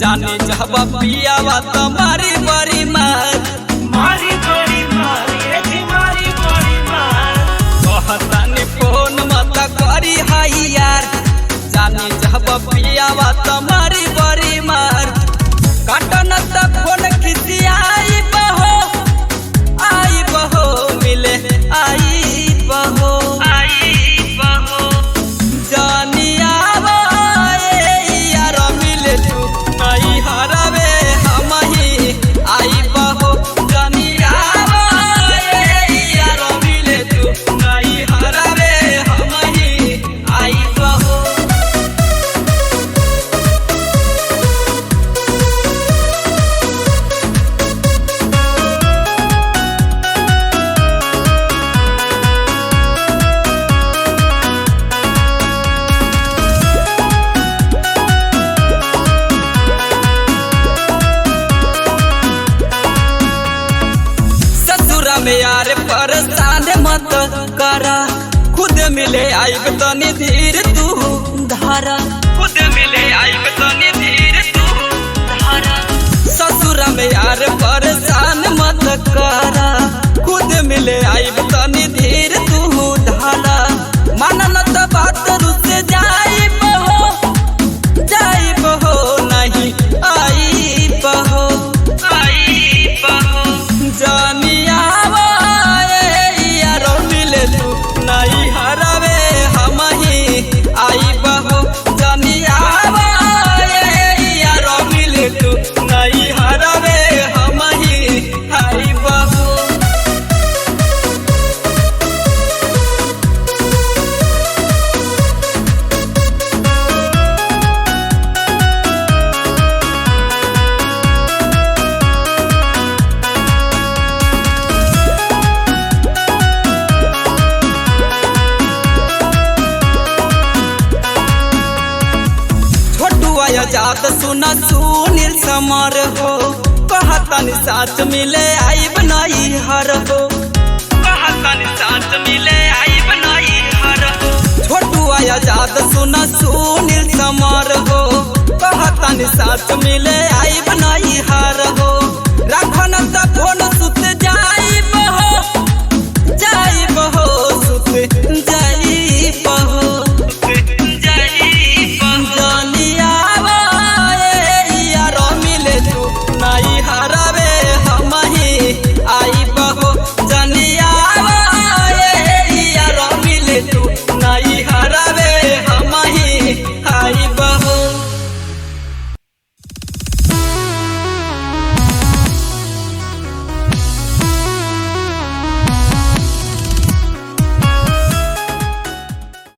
जाने जब पियावा तुम्हारी बड़ी मार मारी बड़ी मार ये थी मारी बड़ी मार कहतानी फोन मत करी हाई यार जाने जब पियावा तुम्हारी बड़ी मार काटन तक फोन खिसी आई बहो मिले आई बहो जानिया यार मिले तू नहीं हरवे हम ही आई बहो जानिया यार मिले तू नहीं हरवे हम ही आई बहो। में यार परेशान मत करा खुद मिले आइब तनी धीर तू धारा खुद मिले आइब तनी धीर तू धारा ससुर में यार परेशान मत करा खुद मिले आइब तनी धीर तू धारा मानन त बात रुस जाई बहो नहीं आई बहो जानिया नहीं हरवे हम ही आई बहो जानिया यार मिले तू नहीं हरवे हम ही आई बहो। जात सुना सुनील समर हो कहतन साथ मिले आइब नहीं हर हो कहतन साथ मिले आइब नहीं हर हो छोटू आया जात सुना सुनील समर हो कहतन साथ मिले आइब नहीं हर